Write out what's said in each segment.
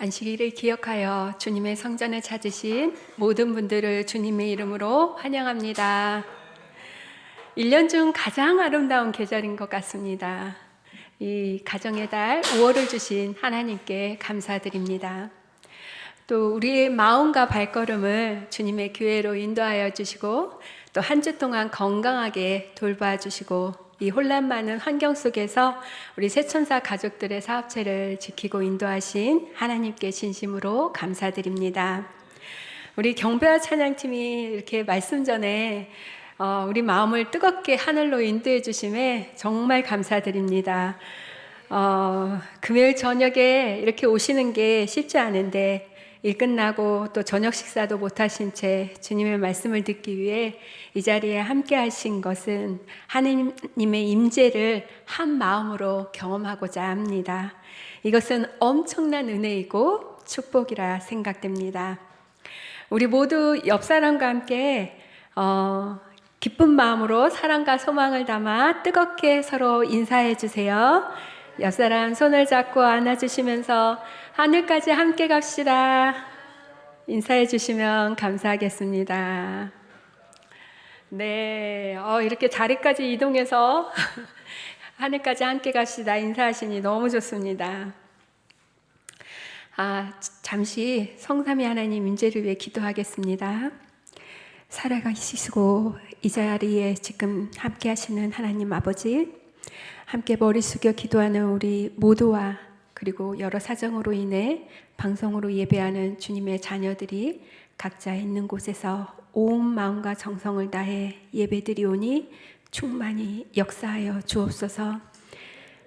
안식일을 기억하여 주님의 성전을 찾으신 모든 분들을 주님의 이름으로 환영합니다. 1년 중 가장 아름다운 계절인 것 같습니다. 이 가정의 달 5월을 주신 하나님께 감사드립니다. 또 우리의 마음과 발걸음을 주님의 교회로 인도하여 주시고 또 한 주 동안 건강하게 돌봐주시고 이 혼란 많은 환경 속에서 우리 새천사 가족들의 사업체를 지키고 인도하신 하나님께 진심으로 감사드립니다. 우리 경배와 찬양팀이 이렇게 말씀 전에 우리 마음을 뜨겁게 하늘로 인도해 주심에 정말 감사드립니다. 금요일 저녁에 이렇게 오시는 게 쉽지 않은데 일 끝나고 또 저녁 식사도 못 하신 채 주님의 말씀을 듣기 위해 이 자리에 함께 하신 것은 하나님의 임재를 한 마음으로 경험하고자 합니다. 이것은 엄청난 은혜이고 축복이라 생각됩니다. 우리 모두 옆 사람과 함께 기쁜 마음으로 사랑과 소망을 담아 뜨겁게 서로 인사해 주세요. 옆 사람 손을 잡고 안아주시면서 하늘까지 함께 갑시다. 인사해 주시면 감사하겠습니다. 네, 이렇게 자리까지 이동해서 하늘까지 함께 갑시다. 인사하시니 너무 좋습니다. 잠시 성삼위 하나님 임재를 위해 기도하겠습니다. 살아가시고 이 자리에 지금 함께 하시는 하나님 아버지, 함께 머리 숙여 기도하는 우리 모두와 그리고 여러 사정으로 인해 방송으로 예배하는 주님의 자녀들이 각자 있는 곳에서 온 마음과 정성을 다해 예배드리오니 충만히 역사하여 주옵소서.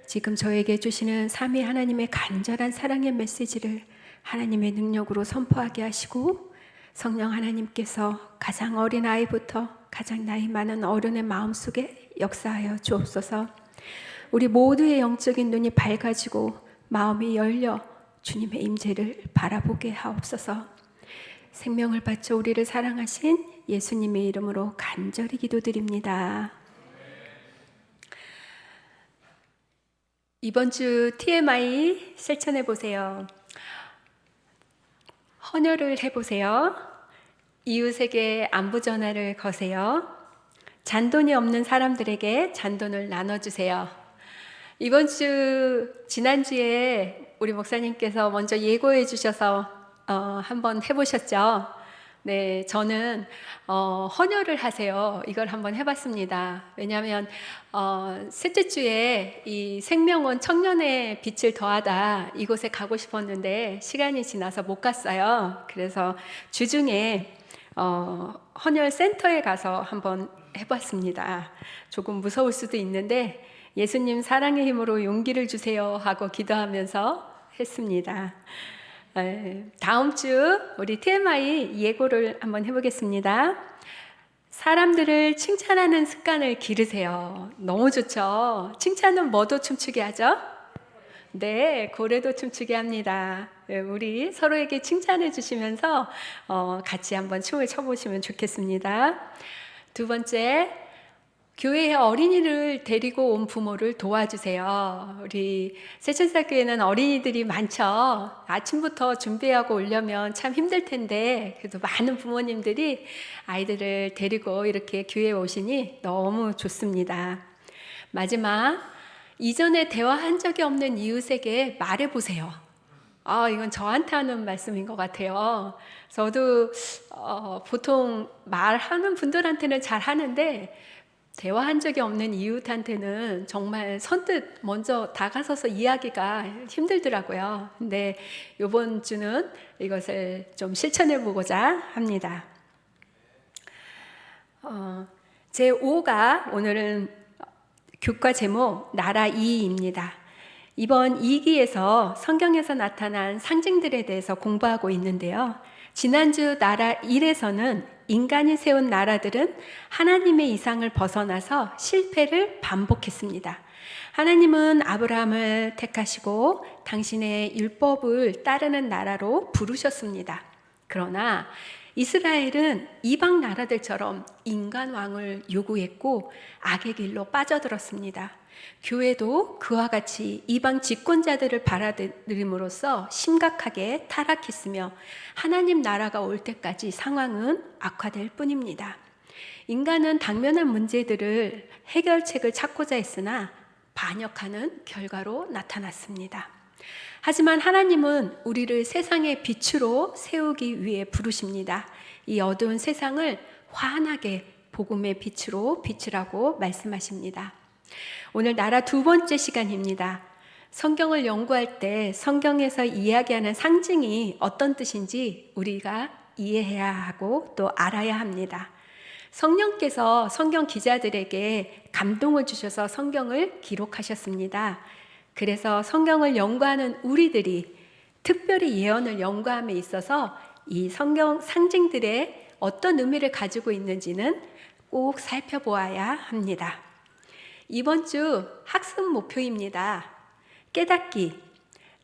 지금 저에게 주시는 삼위 하나님의 간절한 사랑의 메시지를 하나님의 능력으로 선포하게 하시고 성령 하나님께서 가장 어린 아이부터 가장 나이 많은 어른의 마음속에 역사하여 주옵소서. 우리 모두의 영적인 눈이 밝아지고 마음이 열려 주님의 임재를 바라보게 하옵소서. 생명을 바쳐 우리를 사랑하신 예수님의 이름으로 간절히 기도드립니다. 이번 주 TMI 실천해 보세요. 헌혈을 해보세요. 이웃에게 안부 전화를 거세요. 잔돈이 없는 사람들에게 잔돈을 나눠주세요. 이번 주 지난주에 우리 목사님께서 먼저 예고해 주셔서 한번 해보셨죠? 네, 저는 헌혈을 하세요. 이걸 한번 해봤습니다. 왜냐하면 셋째 주에 이 생명원 청년의 빛을 더하다 이곳에 가고 싶었는데 시간이 지나서 못 갔어요. 그래서 주중에 헌혈 센터에 가서 한번 해봤습니다. 조금 무서울 수도 있는데 예수님 사랑의 힘으로 용기를 주세요 하고 기도하면서 했습니다. 다음 주 우리 TMI 예고를 한번 해보겠습니다. 사람들을 칭찬하는 습관을 기르세요. 너무 좋죠? 칭찬은 뭐도 춤추게 하죠? 네, 고래도 춤추게 합니다. 우리 서로에게 칭찬해 주시면서 같이 한번 춤을 춰보시면 좋겠습니다. 두 번째, 교회에 어린이를 데리고 온 부모를 도와주세요. 우리 새천사교회는 어린이들이 많죠. 아침부터 준비하고 오려면 참 힘들 텐데 그래도 많은 부모님들이 아이들을 데리고 이렇게 교회에 오시니 너무 좋습니다. 마지막, 이전에 대화한 적이 없는 이웃에게 말해보세요. 이건 저한테 하는 말씀인 것 같아요. 저도 보통 말하는 분들한테는 잘 하는데 대화한 적이 없는 이웃한테는 정말 선뜻 먼저 다가서서 이야기가 힘들더라고요. 근데 이번 주는 이것을 좀 실천해 보고자 합니다. 제5가 오늘은 교과 제목 나라 2입니다. 이번 2기에서 성경에서 나타난 상징들에 대해서 공부하고 있는데요. 지난주 나라 1에서는 인간이 세운 나라들은 하나님의 이상을 벗어나서 실패를 반복했습니다. 하나님은 아브라함을 택하시고 당신의 율법을 따르는 나라로 부르셨습니다. 그러나 이스라엘은 이방 나라들처럼 인간 왕을 요구했고 악의 길로 빠져들었습니다. 교회도 그와 같이 이방 집권자들을 받아들임으로써 심각하게 타락했으며 하나님 나라가 올 때까지 상황은 악화될 뿐입니다. 인간은 당면한 문제들을 해결책을 찾고자 했으나 반역하는 결과로 나타났습니다. 하지만 하나님은 우리를 세상의 빛으로 세우기 위해 부르십니다. 이 어두운 세상을 환하게 복음의 빛으로 비추라고 말씀하십니다. 오늘 나라 두 번째 시간입니다. 성경을 연구할 때 성경에서 이야기하는 상징이 어떤 뜻인지 우리가 이해해야 하고 또 알아야 합니다. 성령께서 성경 기자들에게 감동을 주셔서 성경을 기록하셨습니다. 그래서 성경을 연구하는 우리들이 특별히 예언을 연구함에 있어서 이 성경 상징들의 어떤 의미를 가지고 있는지는 꼭 살펴보아야 합니다. 이번 주 학습 목표입니다. 깨닫기.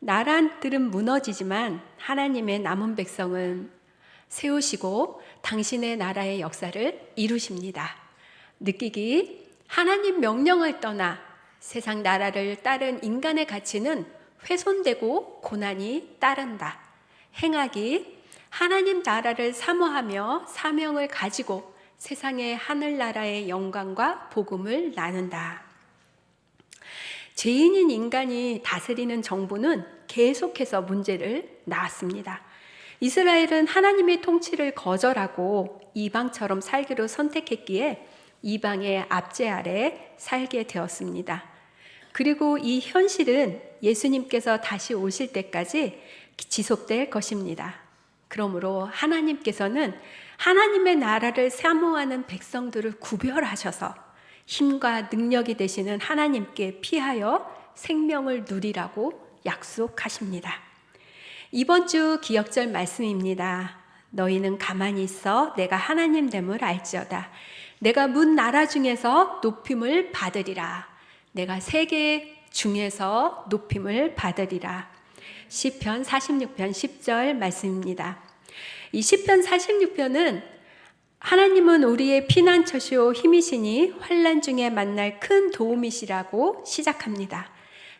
나라들은 무너지지만 하나님의 남은 백성은 세우시고 당신의 나라의 역사를 이루십니다. 느끼기. 하나님 명령을 떠나 세상 나라를 따른 인간의 가치는 훼손되고 고난이 따른다. 행하기. 하나님 나라를 사모하며 사명을 가지고 세상의 하늘나라의 영광과 복음을 나눈다. 죄인인 인간이 다스리는 정부는 계속해서 문제를 낳았습니다. 이스라엘은 하나님의 통치를 거절하고 이방처럼 살기로 선택했기에 이방의 압제 아래 살게 되었습니다. 그리고 이 현실은 예수님께서 다시 오실 때까지 지속될 것입니다. 그러므로 하나님께서는 하나님의 나라를 사모하는 백성들을 구별하셔서 힘과 능력이 되시는 하나님께 피하여 생명을 누리라고 약속하십니다. 이번 주 기억절 말씀입니다. 너희는 가만히 있어 내가 하나님 됨을 알지어다. 내가 문 나라 중에서 높임을 받으리라. 내가 세계 중에서 높임을 받으리라. 시편 46편 10절 말씀입니다. 이 시편 46편은 하나님은 우리의 피난처시오 힘이시니 환난 중에 만날 큰 도움이시라고 시작합니다.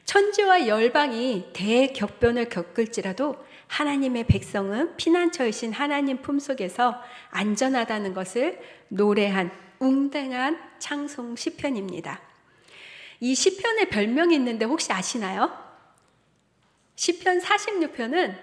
천지와 열방이 대격변을 겪을지라도 하나님의 백성은 피난처이신 하나님 품속에서 안전하다는 것을 노래한 웅장한 찬송 시편입니다. 이 시편의 별명이 있는데 혹시 아시나요? 시편 46편은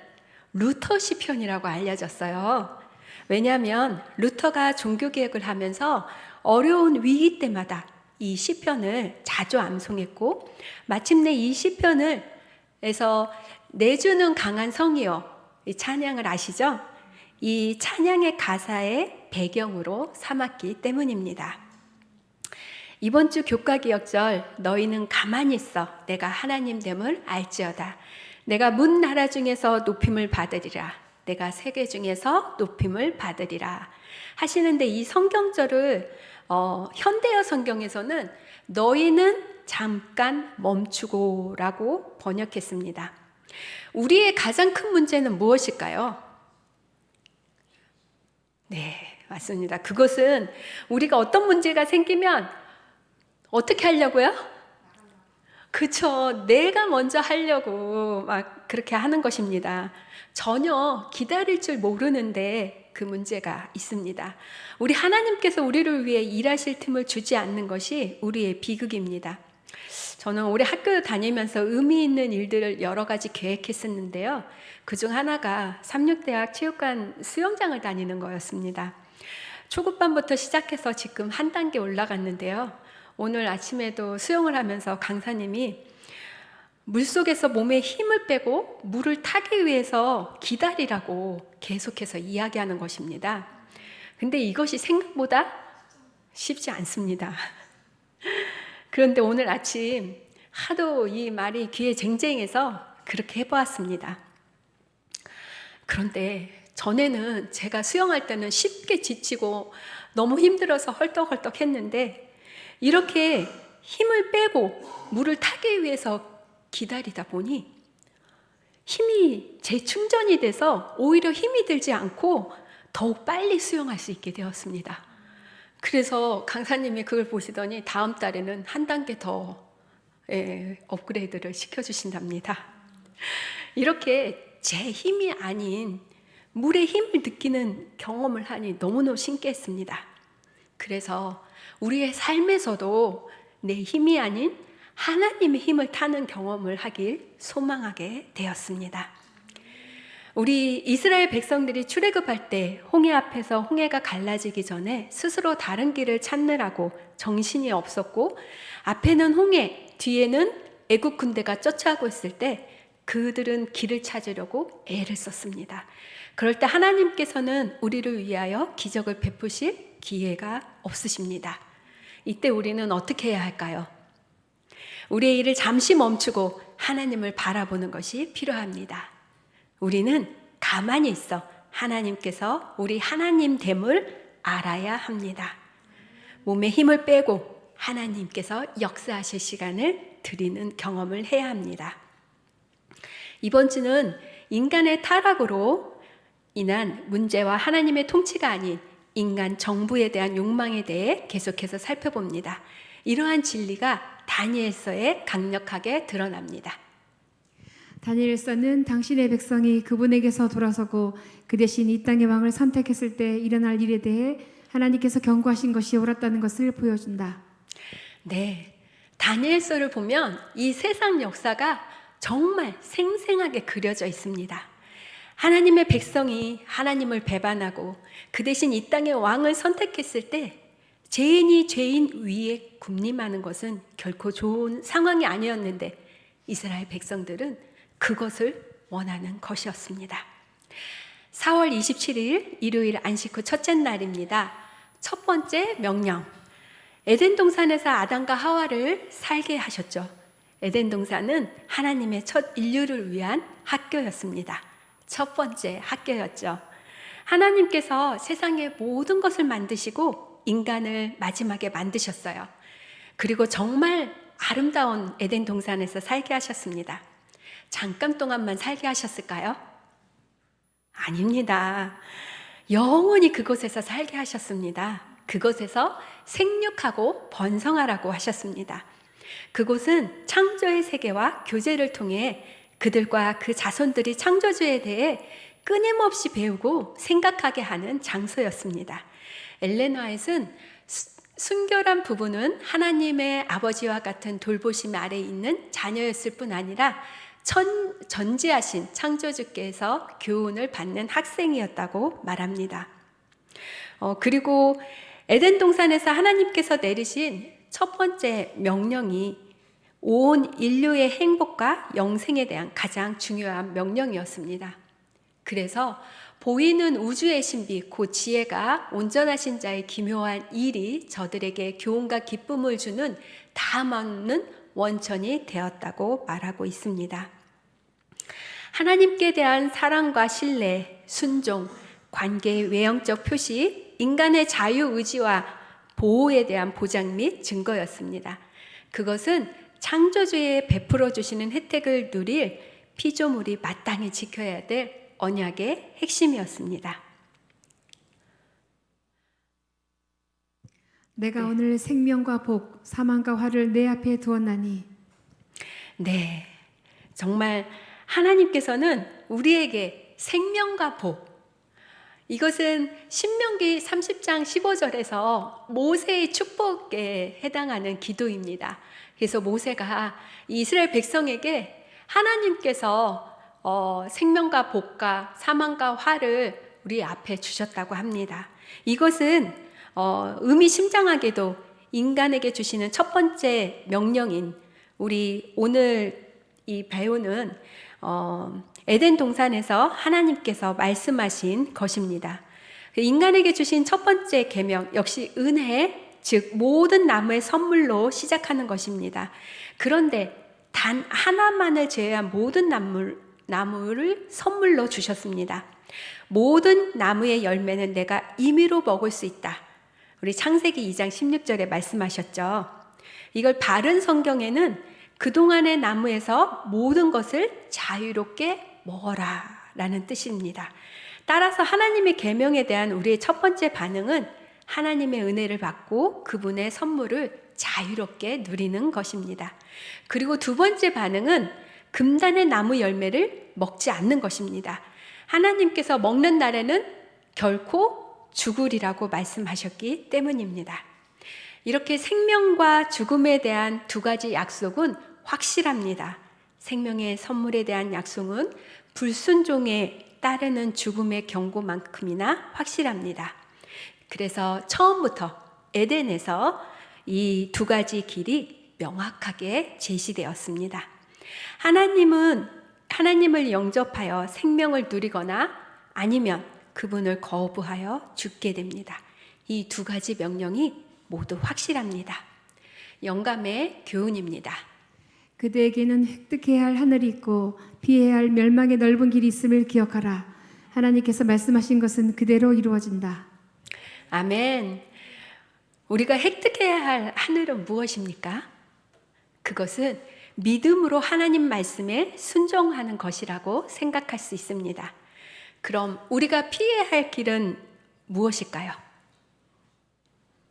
루터 시편이라고 알려졌어요. 왜냐하면 루터가 종교개혁을 하면서 어려운 위기 때마다 이 시편을 자주 암송했고 마침내 이 시편을 에서 내주는 강한 성이여, 이 찬양을 아시죠? 이 찬양의 가사의 배경으로 삼았기 때문입니다. 이번 주 교과 기억절 너희는 가만히 있어 내가 하나님 됨을 알지어다. 내가 문 나라 중에서 높임을 받으리라. 내가 세계 중에서 높임을 받으리라 하시는데 이 성경절을 현대어 성경에서는 너희는 잠깐 멈추고 라고 번역했습니다. 우리의 가장 큰 문제는 무엇일까요? 네, 맞습니다. 그것은 우리가 어떤 문제가 생기면 어떻게 하려고요? 그쵸. 내가 먼저 하려고 막 그렇게 하는 것입니다. 전혀 기다릴 줄 모르는데 그 문제가 있습니다. 우리 하나님께서 우리를 위해 일하실 틈을 주지 않는 것이 우리의 비극입니다. 저는 올해 학교 다니면서 의미 있는 일들을 여러 가지 계획했었는데요. 그중 하나가 삼육대학 체육관 수영장을 다니는 거였습니다. 초급반부터 시작해서 지금 한 단계 올라갔는데요. 오늘 아침에도 수영을 하면서 강사님이 물속에서 몸에 힘을 빼고 물을 타기 위해서 기다리라고 계속해서 이야기하는 것입니다. 근데 이것이 생각보다 쉽지 않습니다. 그런데 오늘 아침 하도 이 말이 귀에 쟁쟁해서 그렇게 해보았습니다. 그런데 전에는 제가 수영할 때는 쉽게 지치고 너무 힘들어서 헐떡헐떡 했는데 이렇게 힘을 빼고 물을 타기 위해서 기다리다 보니 힘이 재충전이 돼서 오히려 힘이 들지 않고 더욱 빨리 수용할 수 있게 되었습니다. 그래서 강사님이 그걸 보시더니 다음 달에는 한 단계 더 업그레이드를 시켜주신답니다. 이렇게 제 힘이 아닌 물의 힘을 느끼는 경험을 하니 너무너무 신기했습니다. 그래서 우리의 삶에서도 내 힘이 아닌 하나님의 힘을 타는 경험을 하길 소망하게 되었습니다. 우리 이스라엘 백성들이 출애굽할 때 홍해 앞에서 홍해가 갈라지기 전에 스스로 다른 길을 찾느라고 정신이 없었고, 앞에는 홍해, 뒤에는 애국 군대가 쫓아오고 있을 때 그들은 길을 찾으려고 애를 썼습니다. 그럴 때 하나님께서는 우리를 위하여 기적을 베푸실 기회가 없으십니다. 이때 우리는 어떻게 해야 할까요? 우리의 일을 잠시 멈추고 하나님을 바라보는 것이 필요합니다. 우리는 가만히 있어 하나님께서 우리 하나님됨을 알아야 합니다. 몸에 힘을 빼고 하나님께서 역사하실 시간을 드리는 경험을 해야 합니다. 이번 주는 인간의 타락으로 인한 문제와 하나님의 통치가 아닌 인간 정부에 대한 욕망에 대해 계속해서 살펴봅니다. 이러한 진리가 다니엘서에 강력하게 드러납니다. 다니엘서는 당신의 백성이 그분에게서 돌아서고 그 대신 이 땅의 왕을 선택했을 때 일어날 일에 대해 하나님께서 경고하신 것이 옳았다는 것을 보여준다. 네, 다니엘서를 보면 이 세상 역사가 정말 생생하게 그려져 있습니다. 하나님의 백성이 하나님을 배반하고 그 대신 이 땅의 왕을 선택했을 때 죄인이 죄인 위에 군림하는 것은 결코 좋은 상황이 아니었는데 이스라엘 백성들은 그것을 원하는 것이었습니다. 4월 27일 일요일 안식 후 첫째 날입니다. 첫 번째 명령, 에덴 동산에서 아담과 하와를 살게 하셨죠. 에덴 동산은 하나님의 첫 인류를 위한 학교였습니다. 첫 번째 학교였죠. 하나님께서 세상의 모든 것을 만드시고 인간을 마지막에 만드셨어요. 그리고 정말 아름다운 에덴 동산에서 살게 하셨습니다. 잠깐 동안만 살게 하셨을까요? 아닙니다. 영원히 그곳에서 살게 하셨습니다. 그곳에서 생육하고 번성하라고 하셨습니다. 그곳은 창조의 세계와 교제를 통해 그들과 그 자손들이 창조주에 대해 끊임없이 배우고 생각하게 하는 장소였습니다. 엘렌 화이트는 순결한 부부는 하나님의 아버지와 같은 돌보심 아래에 있는 자녀였을 뿐 아니라 전지하신 창조주께서 교훈을 받는 학생이었다고 말합니다. 그리고 에덴 동산에서 하나님께서 내리신 첫 번째 명령이 온 인류의 행복과 영생에 대한 가장 중요한 명령이었습니다. 그래서 보이는 우주의 신비, 그 지혜가 온전하신 자의 기묘한 일이 저들에게 교훈과 기쁨을 주는 다 막는 원천이 되었다고 말하고 있습니다. 하나님께 대한 사랑과 신뢰, 순종, 관계의 외형적 표시, 인간의 자유의지와 보호에 대한 보장 및 증거였습니다. 그것은 창조주의 베풀어 주시는 혜택을 누릴 피조물이 마땅히 지켜야 될 언약의 핵심이었습니다. 내가 오늘 생명과 복, 사망과 화를 내 앞에 두었나니. 네, 정말 하나님께서는 우리에게 생명과 복, 이것은 신명기 30장 15절에서 모세의 축복에 해당하는 기도입니다. 그래서 모세가 이스라엘 백성에게 하나님께서 생명과 복과 사망과 화를 우리 앞에 주셨다고 합니다. 이것은 의미심장하게도 인간에게 주시는 첫 번째 명령인 우리 오늘 이 배우는 에덴 동산에서 하나님께서 말씀하신 것입니다. 인간에게 주신 첫 번째 계명 역시 은혜, 즉 모든 나무의 선물로 시작하는 것입니다. 그런데 단 하나만을 제외한 모든 나무를 선물로 주셨습니다. 모든 나무의 열매는 내가 임의로 먹을 수 있다. 우리 창세기 2장 16절에 말씀하셨죠. 이걸 바른 성경에는 그동안의 나무에서 모든 것을 자유롭게 먹어라 라는 뜻입니다. 따라서 하나님의 계명에 대한 우리의 첫 번째 반응은 하나님의 은혜를 받고 그분의 선물을 자유롭게 누리는 것입니다. 그리고 두 번째 반응은 금단의 나무 열매를 먹지 않는 것입니다. 하나님께서 먹는 날에는 결코 죽으리라고 말씀하셨기 때문입니다. 이렇게 생명과 죽음에 대한 두 가지 약속은 확실합니다. 생명의 선물에 대한 약속은 불순종에 따르는 죽음의 경고만큼이나 확실합니다. 그래서 처음부터 에덴에서 이 두 가지 길이 명확하게 제시되었습니다. 하나님을 영접하여 생명을 누리거나 아니면 그분을 거부하여 죽게 됩니다. 이 두 가지 명령이 모두 확실합니다. 영감의 교훈입니다. 그대에게는 획득해야 할 하늘이 있고 피해야 할 멸망의 넓은 길이 있음을 기억하라. 하나님께서 말씀하신 것은 그대로 이루어진다. 아멘. 우리가 획득해야 할 하늘은 무엇입니까? 그것은 믿음으로 하나님 말씀에 순종하는 것이라고 생각할 수 있습니다. 그럼 우리가 피해야 할 길은 무엇일까요?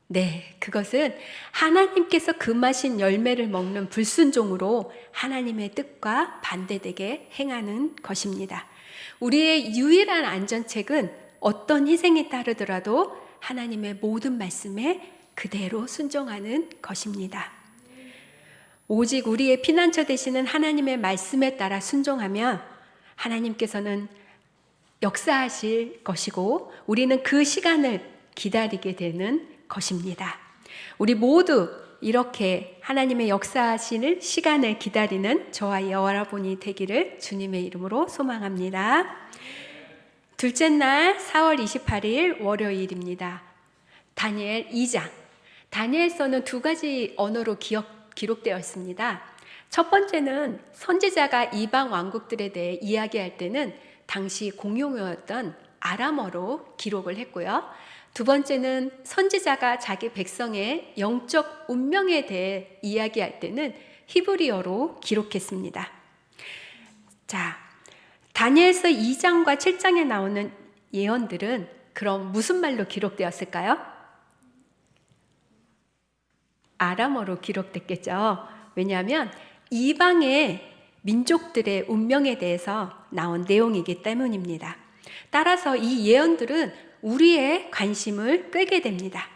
네, 그것은 하나님께서 금하신 열매를 먹는 불순종으로 하나님의 뜻과 반대되게 행하는 것입니다. 우리의 유일한 안전책은 어떤 희생이 따르더라도 하나님의 모든 말씀에 그대로 순종하는 것입니다. 오직 우리의 피난처 되시는 하나님의 말씀에 따라 순종하면 하나님께서는 역사하실 것이고 우리는 그 시간을 기다리게 되는 것입니다. 우리 모두 이렇게 하나님의 역사하시는 시간을 기다리는 저와 여러분이 되기를 주님의 이름으로 소망합니다. 둘째 날 4월 28일 월요일입니다. 다니엘 2장. 다니엘서는 두 가지 언어로 기록되어 있습니다. 첫 번째는 선지자가 이방 왕국들에 대해 이야기할 때는 당시 공용어였던 아람어로 기록을 했고요. 두 번째는 선지자가 자기 백성의 영적 운명에 대해 이야기할 때는 히브리어로 기록했습니다. 자, 다니엘서 2장과 7장에 나오는 예언들은 그럼 무슨 말로 기록되었을까요? 아람어로 기록됐겠죠. 왜냐하면 이방의 민족들의 운명에 대해서 나온 내용이기 때문입니다. 따라서 이 예언들은 우리의 관심을 끄게 됩니다.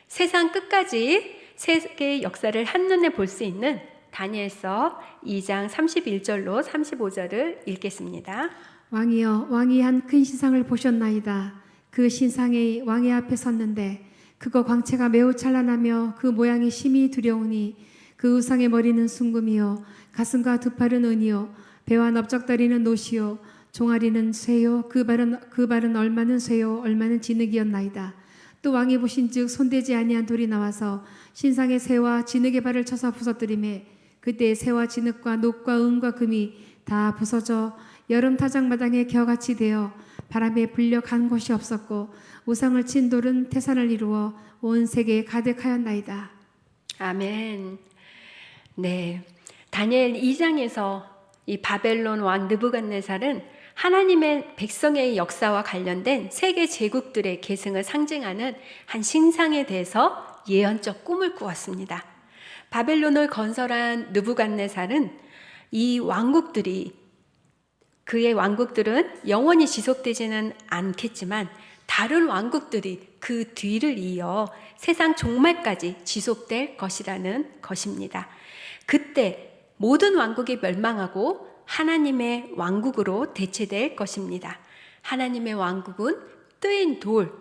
세상 끝까지 세계의 역사를 한눈에 볼 수 있는 다니엘서 2장 31절로 35절을 읽겠습니다. 왕이여, 왕이 한 큰 신상을 보셨나이다. 그 신상이 왕의 앞에 섰는데 그거 광채가 매우 찬란하며 그 모양이 심히 두려우니 그 우상의 머리는 순금이요 가슴과 두 팔은 은이요 배와 넓적다리는 노시요 종아리는 쇠요 그 발은 얼마는 쇠요 얼마는 진흙이었나이다. 또 왕이 보신즉 손대지 아니한 돌이 나와서 신상의 쇠와 진흙의 발을 쳐서 부서뜨리매 그때 쇠와 진흙과 녹과 은과 금이 다 부서져 여름 타작마당에 겨같이 되어 바람에 불려 간 곳이 없었고 우상을 친 돌은 태산을 이루어 온 세계에 가득하였나이다. 아멘. 네, 다니엘 2장에서 이 바벨론 왕 느부갓네살은 하나님의 백성의 역사와 관련된 세계 제국들의 계승을 상징하는 한 신상에 대해서 예언적 꿈을 꾸었습니다. 바벨론을 건설한 느부갓네살은 이 그의 왕국들은 영원히 지속되지는 않겠지만 다른 왕국들이 그 뒤를 이어 세상 종말까지 지속될 것이라는 것입니다. 그때 모든 왕국이 멸망하고 하나님의 왕국으로 대체될 것입니다. 하나님의 왕국은 뜨인 돌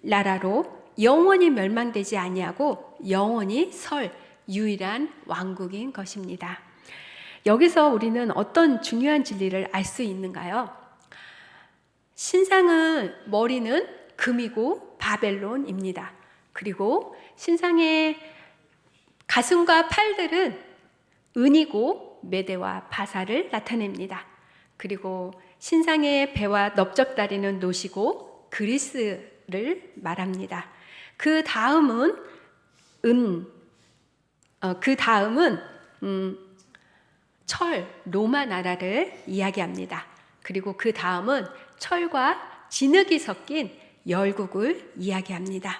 나라로 영원히 멸망되지 아니하고 영원히 설 유일한 왕국인 것입니다. 여기서 우리는 어떤 중요한 진리를 알 수 있는가요? 신상은 머리는 금이고 바벨론입니다. 그리고 신상의 가슴과 팔들은 은이고 메대와 바사를 나타냅니다. 그리고 신상의 배와 넓적다리는 노시고 그리스를 말합니다. 그 다음은 철, 로마 나라를 이야기합니다. 그리고 그 다음은 철과 진흙이 섞인 열국을 이야기합니다.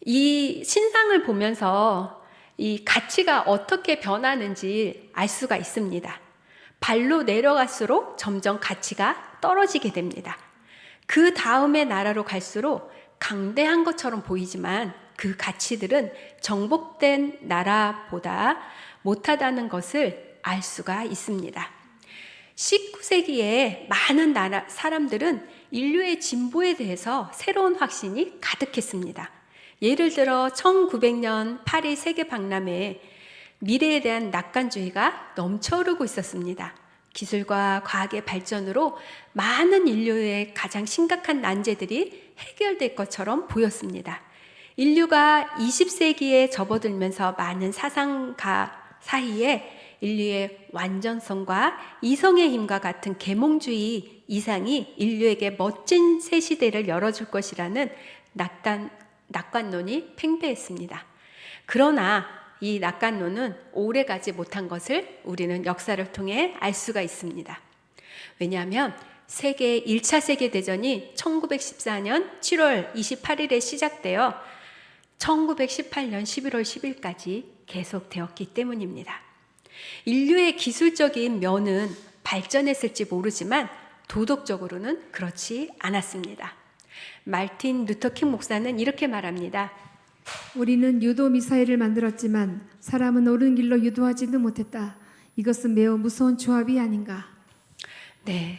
이 신상을 보면서 이 가치가 어떻게 변하는지 알 수가 있습니다. 발로 내려갈수록 점점 가치가 떨어지게 됩니다. 그 다음의 나라로 갈수록 강대한 것처럼 보이지만 그 가치들은 정복된 나라보다 못하다는 것을 알 수가 있습니다. 19세기에 많은 사람들은 인류의 진보에 대해서 새로운 확신이 가득했습니다. 예를 들어 1900년 파리 세계박람회에 미래에 대한 낙관주의가 넘쳐흐르고 있었습니다. 기술과 과학의 발전으로 많은 인류의 가장 심각한 난제들이 해결될 것처럼 보였습니다. 인류가 20세기에 접어들면서 많은 사상가 사이에 인류의 완전성과 이성의 힘과 같은 계몽주의 이상이 인류에게 멋진 새 시대를 열어줄 것이라는 낙관론이 팽배했습니다. 그러나 이 낙관론은 오래가지 못한 것을 우리는 역사를 통해 알 수가 있습니다. 왜냐하면 1차 세계대전이 1914년 7월 28일에 시작되어 1918년 11월 10일까지 계속되었기 때문입니다. 인류의 기술적인 면은 발전했을지 모르지만 도덕적으로는 그렇지 않았습니다. 말틴 루터킹 목사는 이렇게 말합니다. 우리는 유도 미사일을 만들었지만 사람은 옳은 길로 유도하지도 못했다. 이것은 매우 무서운 조합이 아닌가. 네,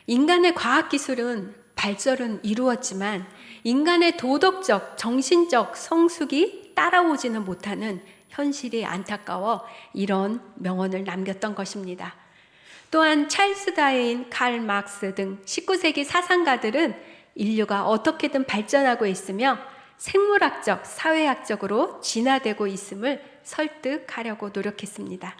인간의 과학기술은 발전은 이루었지만 인간의 도덕적, 정신적 성숙이 따라오지는 못하는 현실이 안타까워 이런 명언을 남겼던 것입니다. 또한 찰스 다윈, 칼 막스 등 19세기 사상가들은 인류가 어떻게든 발전하고 있으며 생물학적, 사회학적으로 진화되고 있음을 설득하려고 노력했습니다.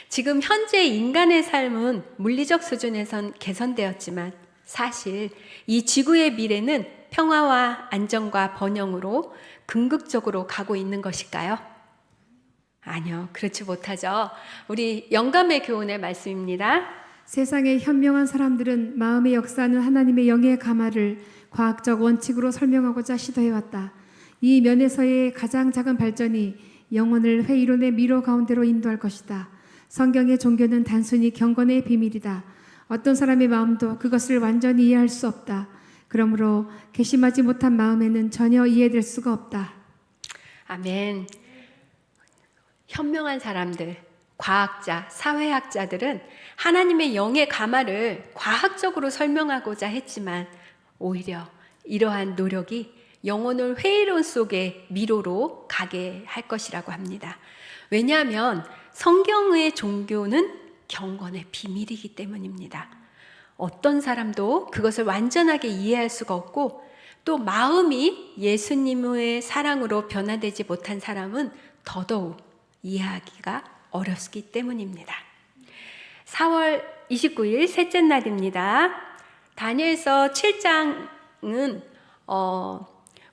지금 현재 인간의 삶은 물리적 수준에선 개선되었지만 사실 이 지구의 미래는 평화와 안정과 번영으로 궁극적으로 가고 있는 것일까요? 아니요, 그렇지 못하죠. 우리 영감의 교훈의 말씀입니다. 세상의 현명한 사람들은 마음에 역사하는 하나님의 영의 가마를 과학적 원칙으로 설명하고자 시도해왔다. 이 면에서의 가장 작은 발전이 영혼을 회의론의 미로 가운데로 인도할 것이다. 성경의 종교는 단순히 경건의 비밀이다. 어떤 사람의 마음도 그것을 완전히 이해할 수 없다. 그러므로 괘씸하지 못한 마음에는 전혀 이해될 수가 없다. 아멘. 현명한 사람들, 과학자, 사회학자들은 하나님의 영의 가마를 과학적으로 설명하고자 했지만 오히려 이러한 노력이 영혼을 회의론 속의 미로로 가게 할 것이라고 합니다. 왜냐하면 성경의 종교는 경건의 비밀이기 때문입니다. 어떤 사람도 그것을 완전하게 이해할 수가 없고 또 마음이 예수님의 사랑으로 변화되지 못한 사람은 더더욱 이해하기가 어렵기 때문입니다. 4월 29일 셋째 날입니다. 다니엘서 7장은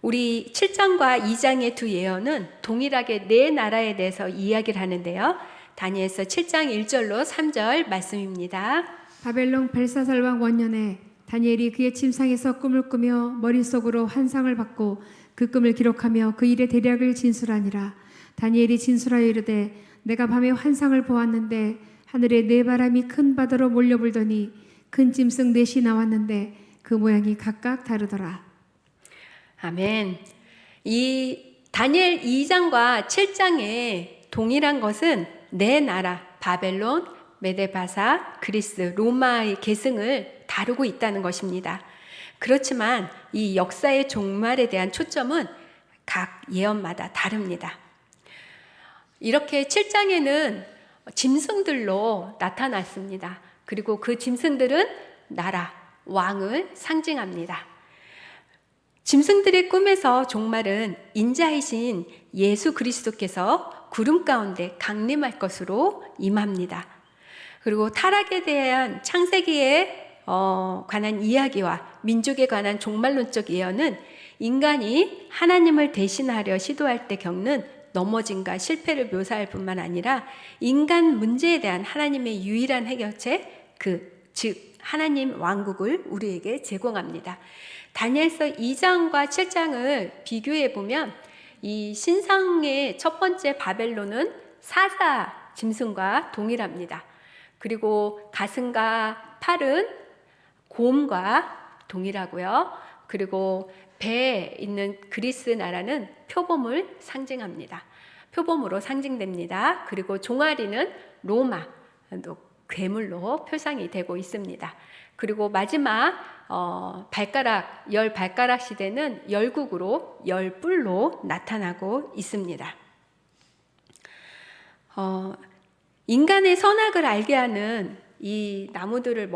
우리 7장과 2장의 두 예언은 동일하게 네 나라에 대해서 이야기를 하는데요. 다니엘서 7장 1절로 3절 말씀입니다. 바벨론 벨사살 왕 원년에 다니엘이 그의 침상에서 꿈을 꾸며 머릿속으로 환상을 받고 그 꿈을 기록하며 그 일의 대략을 진술하니라. 다니엘이 진술하여 이르되 내가 밤에 환상을 보았는데 하늘에 네 바람이 큰 바다로 몰려불더니 큰 짐승 넷이 나왔는데 그 모양이 각각 다르더라. 아멘. 이 다니엘 2장과 7장의 동일한 것은 네 나라 바벨론, 메데바사, 그리스, 로마의 계승을 다루고 있다는 것입니다. 그렇지만 이 역사의 종말에 대한 초점은 각 예언마다 다릅니다. 이렇게 7장에는 짐승들로 나타났습니다. 그리고 그 짐승들은 나라, 왕을 상징합니다. 짐승들의 꿈에서 종말은 인자이신 예수 그리스도께서 구름 가운데 강림할 것으로 임합니다. 그리고 타락에 대한 창세기에 관한 이야기와 민족에 관한 종말론적 예언은 인간이 하나님을 대신하려 시도할 때 겪는 넘어짐과 실패를 묘사할 뿐만 아니라 인간 문제에 대한 하나님의 유일한 해결책, 그 즉 하나님 왕국을 우리에게 제공합니다. 다니엘서 2장과 7장을 비교해 보면 이 신상의 첫 번째 바벨론은 사자 짐승과 동일합니다. 그리고 가슴과 팔은 곰과 동일하고요. 그리고 배에 있는 그리스 나라는 표범을 상징합니다. 표범으로 상징됩니다. 그리고 종아리는 로마, 괴물로 표상이 되고 있습니다. 그리고 마지막 열 발가락 시대는 열국으로 열뿔로 나타나고 있습니다. 인간의 선악을 알게 하는 이 나무들을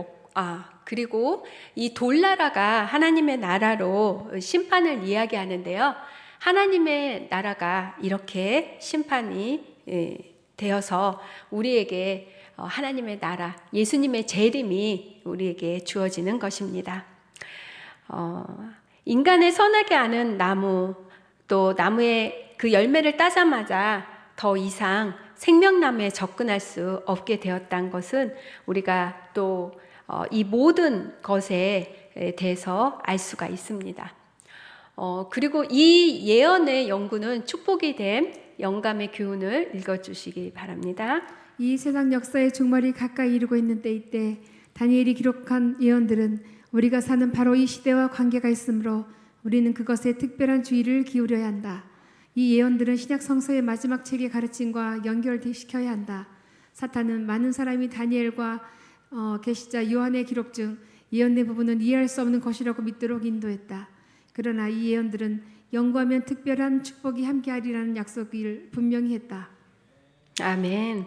그리고 이 돌나라가 하나님의 나라로 심판을 이야기하는데요. 하나님의 나라가 이렇게 심판이 되어서 우리에게 하나님의 나라, 예수님의 재림이 우리에게 주어지는 것입니다. 인간의 선하게 아는 나무, 또 나무의 그 열매를 따자마자 더 이상 생명나무에 접근할 수 없게 되었다는 것은 우리가 또 이 모든 것에 대해서 알 수가 있습니다. 그리고 이 예언의 연구는 축복이 된 영감의 교훈을 읽어주시기 바랍니다. 이 세상 역사의 종말이 가까이 이르고 있는 때이때 다니엘이 기록한 예언들은 우리가 사는 바로 이 시대와 관계가 있으므로 우리는 그것에 특별한 주의를 기울여야 한다. 이 예언들은 신약 성서의 마지막 책의 가르침과 연결시켜야 한다. 사탄은 많은 사람이 다니엘과 계시자 요한의 기록 중 예언된 부분은 이해할 수 없는 것이라고 믿도록 인도했다. 그러나 이 예언들은 연구하면 특별한 축복이 함께하리라는 약속을 분명히 했다. 아멘.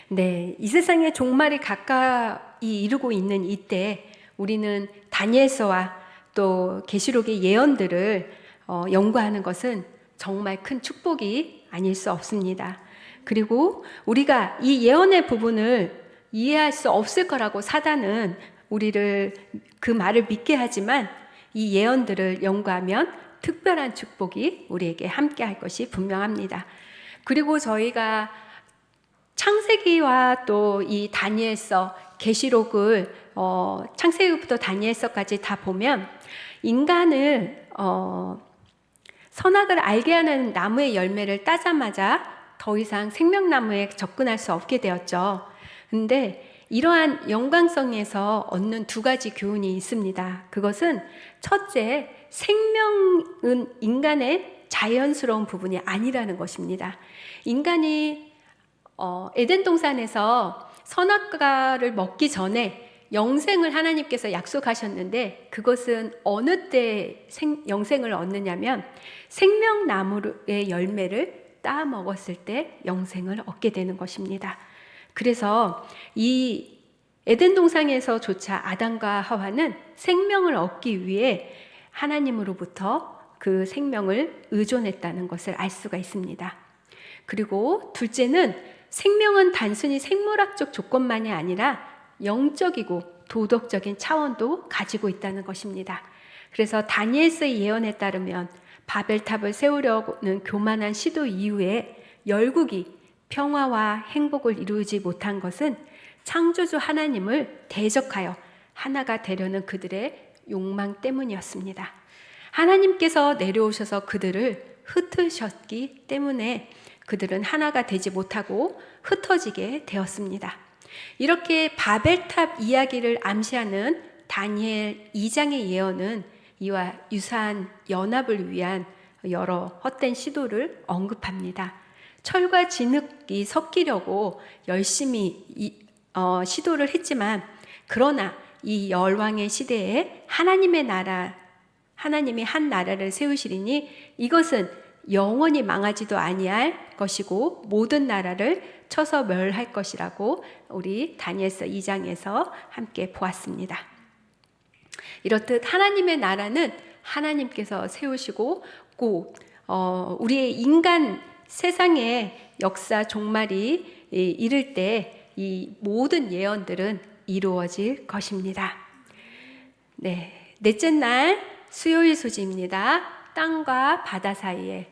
네, 이 세상의 종말이 가까이 이르고 있는 이때 우리는 다니엘서와 또 계시록의 예언들을 연구하는 것은 정말 큰 축복이 아닐 수 없습니다. 그리고 우리가 이 예언의 부분을 이해할 수 없을 거라고 사단은 우리를 그 말을 믿게 하지만 이 예언들을 연구하면 특별한 축복이 우리에게 함께 할 것이 분명합니다. 그리고 저희가 창세기와 또 이 다니엘서, 계시록을 창세기부터 다니엘서까지 다 보면 인간을 선악을 알게 하는 나무의 열매를 따자마자 더 이상 생명나무에 접근할 수 없게 되었죠. 근데 이러한 영광성에서 얻는 두 가지 교훈이 있습니다. 그것은 첫째, 생명은 인간의 자연스러운 부분이 아니라는 것입니다. 인간이 에덴 동산에서 선악과를 먹기 전에 영생을 하나님께서 약속하셨는데 그것은 어느 때 영생을 얻느냐면 생명나무의 열매를 따 먹었을 때 영생을 얻게 되는 것입니다. 그래서 이 에덴 동산에서조차 아담과 하와는 생명을 얻기 위해 하나님으로부터 그 생명을 의존했다는 것을 알 수가 있습니다. 그리고 둘째는 생명은 단순히 생물학적 조건만이 아니라 영적이고 도덕적인 차원도 가지고 있다는 것입니다. 그래서 다니엘서의 예언에 따르면 바벨탑을 세우려는 교만한 시도 이후에 열국이 평화와 행복을 이루지 못한 것은 창조주 하나님을 대적하여 하나가 되려는 그들의 욕망 때문이었습니다. 하나님께서 내려오셔서 그들을 흩으셨기 때문에 그들은 하나가 되지 못하고 흩어지게 되었습니다. 이렇게 바벨탑 이야기를 암시하는 다니엘 2장의 예언은 이와 유사한 연합을 위한 여러 헛된 시도를 언급합니다. 철과 진흙이 섞이려고 열심히 시도를 했지만 그러나 이 열왕의 시대에 하나님의 나라, 하나님이 한 나라를 세우시리니 이것은 영원히 망하지도 아니할 것이고 모든 나라를 쳐서 멸할 것이라고 우리 다니엘서 2장에서 함께 보았습니다. 이렇듯 하나님의 나라는 하나님께서 세우시고 꼭 우리의 인간 세상의 역사 종말이 이를 때 이 모든 예언들은 이루어질 것입니다. 네, 넷째 날 수요일 소지입니다. 땅과 바다 사이에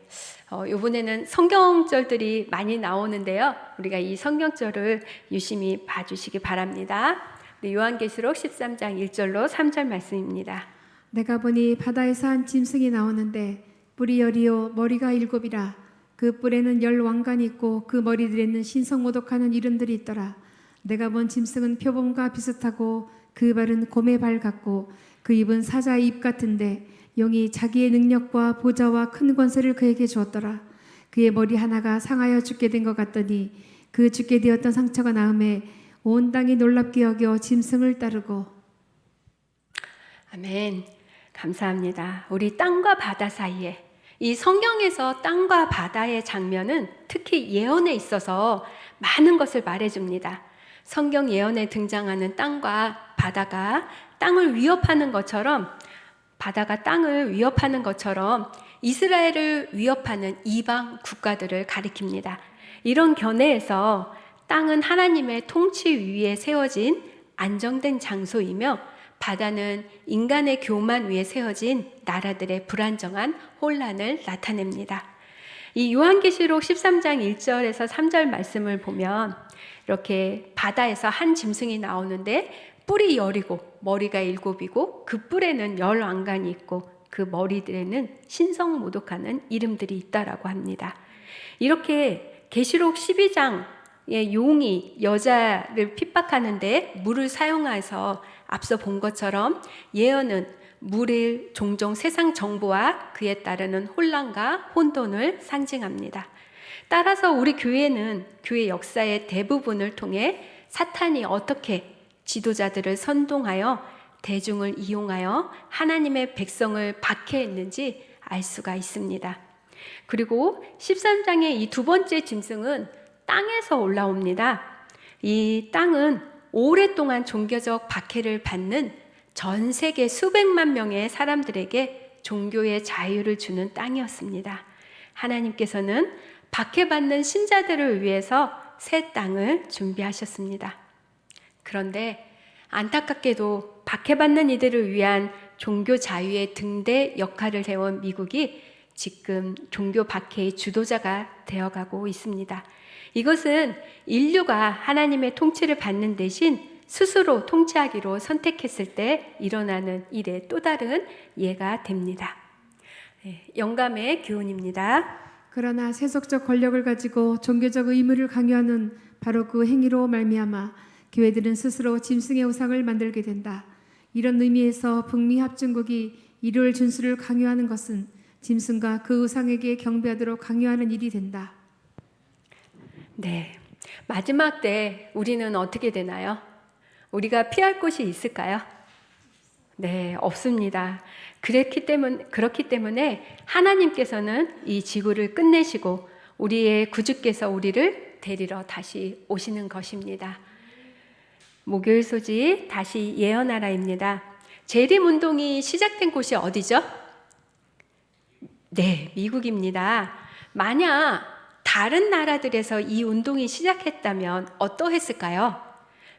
이번에는 성경절들이 많이 나오는데요. 우리가 이 성경절을 유심히 봐주시기 바랍니다. 네, 요한계시록 13장 1절로 3절 말씀입니다. 내가 보니 바다에서 한 짐승이 나오는데 뿔이 열이요 머리가 일곱이라. 그 뿔에는 열 왕관이 있고 그 머리들에는 신성모독하는 이름들이 있더라. 내가 본 짐승은 표범과 비슷하고 그 발은 곰의 발 같고 그 입은 사자의 입 같은데 영이 자기의 능력과 보좌와 큰 권세를 그에게 주었더라. 그의 머리 하나가 상하여 죽게 된 것 같더니 그 죽게 되었던 상처가 나음에 온 땅이 놀랍게 여겨 짐승을 따르고. 아멘. 감사합니다. 우리 땅과 바다 사이에 이 성경에서 땅과 바다의 장면은 특히 예언에 있어서 많은 것을 말해줍니다. 성경 예언에 등장하는 땅과 바다가 땅을 위협하는 것처럼, 바다가 땅을 위협하는 것처럼 이스라엘을 위협하는 이방 국가들을 가리킵니다. 이런 견해에서 땅은 하나님의 통치 위에 세워진 안정된 장소이며 바다는 인간의 교만 위에 세워진 나라들의 불안정한 혼란을 나타냅니다. 이 요한계시록 13장 1절에서 3절 말씀을 보면 이렇게 바다에서 한 짐승이 나오는데 뿔이 열이고 머리가 일곱이고 그 뿔에는 열 왕관이 있고 그 머리들에는 신성모독하는 이름들이 있다라고 합니다. 이렇게 계시록 12장의 용이 여자를 핍박하는데 물을 사용해서 앞서 본 것처럼 예언은 물을 종종 세상 정부와 그에 따르는 혼란과 혼돈을 상징합니다. 따라서 우리 교회는 교회 역사의 대부분을 통해 사탄이 어떻게 지도자들을 선동하여 대중을 이용하여 하나님의 백성을 박해했는지 알 수가 있습니다. 그리고 13장의 이 두 번째 짐승은 땅에서 올라옵니다. 이 땅은 오랫동안 종교적 박해를 받는 전 세계 수백만 명의 사람들에게 종교의 자유를 주는 땅이었습니다. 하나님께서는 박해받는 신자들을 위해서 새 땅을 준비하셨습니다. 그런데 안타깝게도 박해받는 이들을 위한 종교 자유의 등대 역할을 해온 미국이 지금 종교 박해의 주도자가 되어가고 있습니다. 이것은 인류가 하나님의 통치를 받는 대신 스스로 통치하기로 선택했을 때 일어나는 일의 또 다른 예가 됩니다. 영감의 교훈입니다. 그러나 세속적 권력을 가지고 종교적 의무를 강요하는 바로 그 행위로 말미암아 교회들은 스스로 짐승의 우상을 만들게 된다. 이런 의미에서 북미 합중국이 일요일 준수를 강요하는 것은 짐승과 그 우상에게 경배하도록 강요하는 일이 된다. 네, 마지막 때 우리는 어떻게 되나요? 우리가 피할 곳이 있을까요? 네, 없습니다. 그렇기 때문에 하나님께서는 이 지구를 끝내시고 우리의 구주께서 우리를 데리러 다시 오시는 것입니다. 목요일 소식 다시 예언하라입니다. 재림 운동이 시작된 곳이 어디죠? 네, 미국입니다. 만약 다른 나라들에서 이 운동이 시작했다면 어떠했을까요?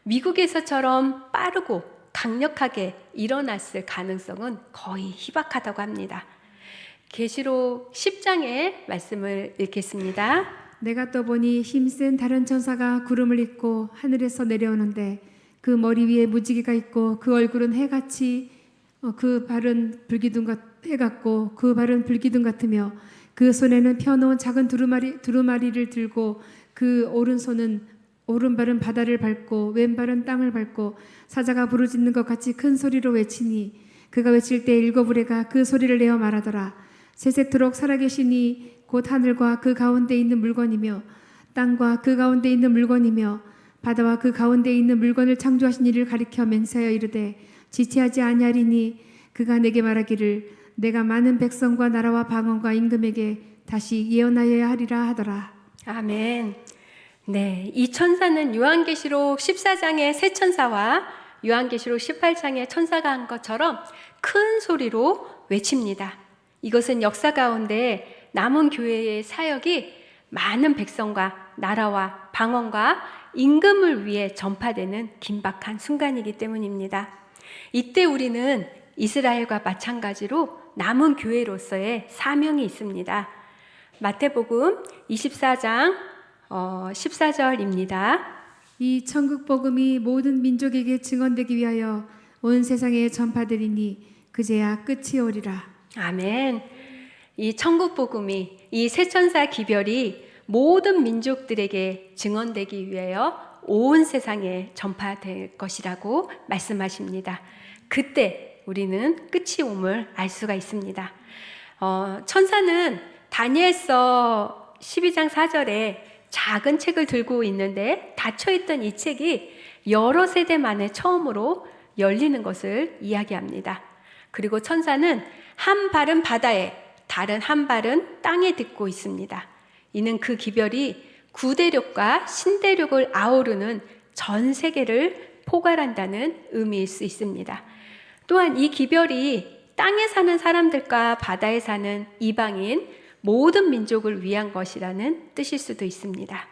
미국에서처럼 빠르고 강력하게 일어났을 가능성은 거의 희박하다고 합니다. 계시록 10장의 말씀을 읽겠습니다. 내가 또 보니 힘센 다른 천사가 구름을 입고 하늘에서 내려오는데 그 머리 위에 무지개가 있고 그 얼굴은 해같이 그 발은 해 같고 그 발은 불기둥 같으며 그 손에는 펴놓은 작은 두루마리를 들고 그 오른발은 바다를 밟고 왼발은 땅을 밟고 사자가 부르짖는 것 같이 큰 소리로 외치니 그가 외칠 때 일곱 우레가 그 소리를 내어 말하더라. 세세토록 살아계시니 곧 하늘과 그 가운데 있는 물건이며 땅과 그 가운데 있는 물건이며 바다와 그 가운데 있는 물건을 창조하신 이를 가리켜 맹세하여 이르되 지체하지 아니하리니 그가 내게 말하기를 내가 많은 백성과 나라와 방언과 임금에게 다시 예언하여야 하리라 하더라. 아멘. 네, 이 천사는 요한계시록 14장의 새 천사와 요한계시록 18장의 천사가 한 것처럼 큰 소리로 외칩니다. 이것은 역사 가운데 남은 교회의 사역이 많은 백성과 나라와 방언과 임금을 위해 전파되는 긴박한 순간이기 때문입니다. 이때 우리는 이스라엘과 마찬가지로 남은 교회로서의 사명이 있습니다. 마태복음 24장 14절입니다. 이 천국 복음이 모든 민족에게 증언되기 위하여 온 세상에 전파되리니 그제야 끝이 오리라. 아멘. 이 천국 복음이, 이 세천사 기별이 모든 민족들에게 증언되기 위하여 온 세상에 전파될 것이라고 말씀하십니다. 그때 우리는 끝이 옴을 알 수가 있습니다. 천사는 다니엘서 12장 4절에 작은 책을 들고 있는데 닫혀있던 이 책이 여러 세대 만에 처음으로 열리는 것을 이야기합니다. 그리고 천사는 한 발은 바다에, 다른 한 발은 땅에 딛고 있습니다. 이는 그 기별이 구대륙과 신대륙을 아우르는 전 세계를 포괄한다는 의미일 수 있습니다. 또한 이 기별이 땅에 사는 사람들과 바다에 사는 이방인 모든 민족을 위한 것이라는 뜻일 수도 있습니다.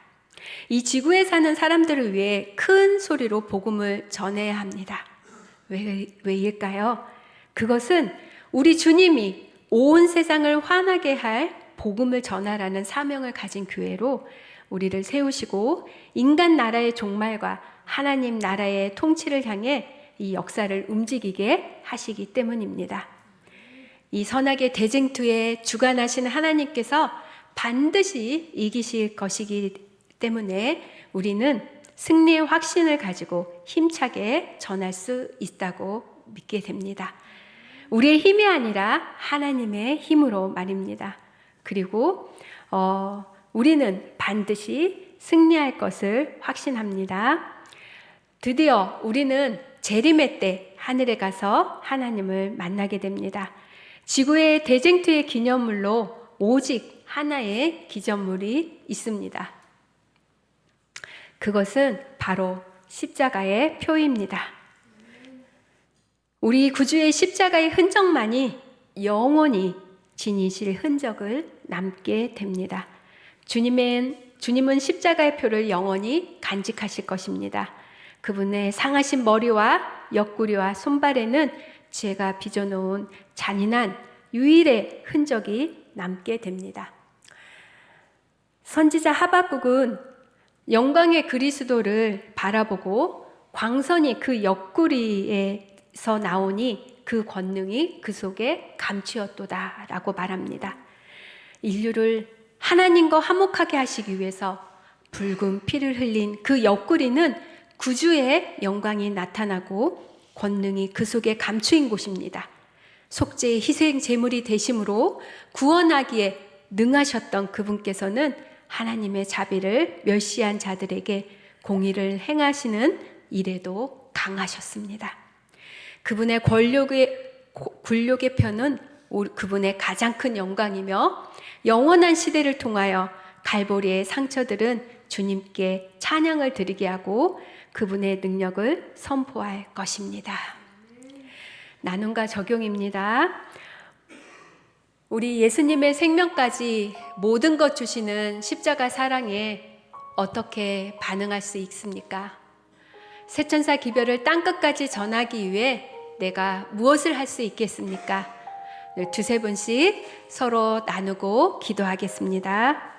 이 지구에 사는 사람들을 위해 큰 소리로 복음을 전해야 합니다. 왜일까요? 그것은 우리 주님이 온 세상을 환하게 할 복음을 전하라는 사명을 가진 교회로 우리를 세우시고 인간 나라의 종말과 하나님 나라의 통치를 향해 이 역사를 움직이게 하시기 때문입니다. 이 선악의 대쟁투에 주관하시는 하나님께서 반드시 이기실 것이기 때문에 우리는 승리의 확신을 가지고 힘차게 전할 수 있다고 믿게 됩니다. 우리의 힘이 아니라 하나님의 힘으로 말입니다. 그리고 우리는 반드시 승리할 것을 확신합니다. 드디어 우리는 재림의 때 하늘에 가서 하나님을 만나게 됩니다. 지구의 대쟁투의 기념물로 오직 하나의 기념물이 있습니다. 그것은 바로 십자가의 표입니다. 우리 구주의 십자가의 흔적만이 영원히 지니실 흔적을 남게 됩니다. 주님은 십자가의 표를 영원히 간직하실 것입니다. 그분의 상하신 머리와 옆구리와 손발에는 제가 빚어놓은 잔인한 유일의 흔적이 남게 됩니다. 선지자 하박국은 영광의 그리스도를 바라보고 광선이 그 옆구리에서 나오니 그 권능이 그 속에 감추었도다 라고 말합니다. 인류를 하나님과 화목하게 하시기 위해서 붉은 피를 흘린 그 옆구리는 구주의 영광이 나타나고 권능이 그 속에 감추인 곳입니다. 속죄의 희생 제물이 되심으로 구원하기에 능하셨던 그분께서는 하나님의 자비를 멸시한 자들에게 공의를 행하시는 일에도 강하셨습니다. 그분의 굴욕의 편은 그분의 가장 큰 영광이며 영원한 시대를 통하여 갈보리의 상처들은 주님께 찬양을 드리게 하고 그분의 능력을 선포할 것입니다. 나눔과 적용입니다. 우리 예수님의 생명까지 모든 것 주시는 십자가 사랑에 어떻게 반응할 수 있습니까? 세천사 기별을 땅끝까지 전하기 위해 내가 무엇을 할 수 있겠습니까? 두세 분씩 서로 나누고 기도하겠습니다.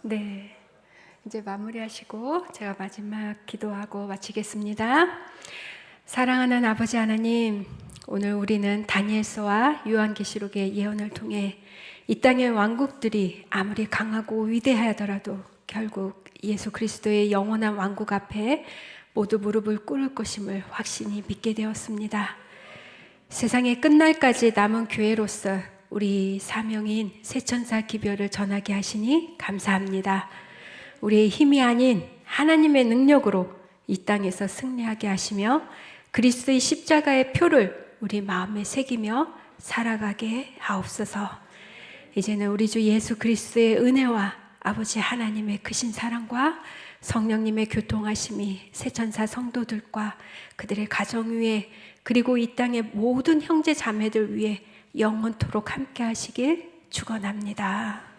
네, 이제 마무리하시고 제가 마지막 기도하고 마치겠습니다. 사랑하는 아버지 하나님, 오늘 우리는 다니엘서와 요한계시록의 예언을 통해 이 땅의 왕국들이 아무리 강하고 위대하더라도 결국 예수 그리스도의 영원한 왕국 앞에 모두 무릎을 꿇을 것임을 확신히 믿게 되었습니다. 세상의 끝날까지 남은 교회로서 우리 사명인 새천사 기별을 전하게 하시니 감사합니다. 우리의 힘이 아닌 하나님의 능력으로 이 땅에서 승리하게 하시며 그리스도의 십자가의 표를 우리 마음에 새기며 살아가게 하옵소서. 이제는 우리 주 예수 그리스도의 은혜와 아버지 하나님의 크신 사랑과 성령님의 교통하심이 새천사 성도들과 그들의 가정 위에 그리고 이 땅의 모든 형제 자매들 위에 영원토록 함께 하시길 축원합니다.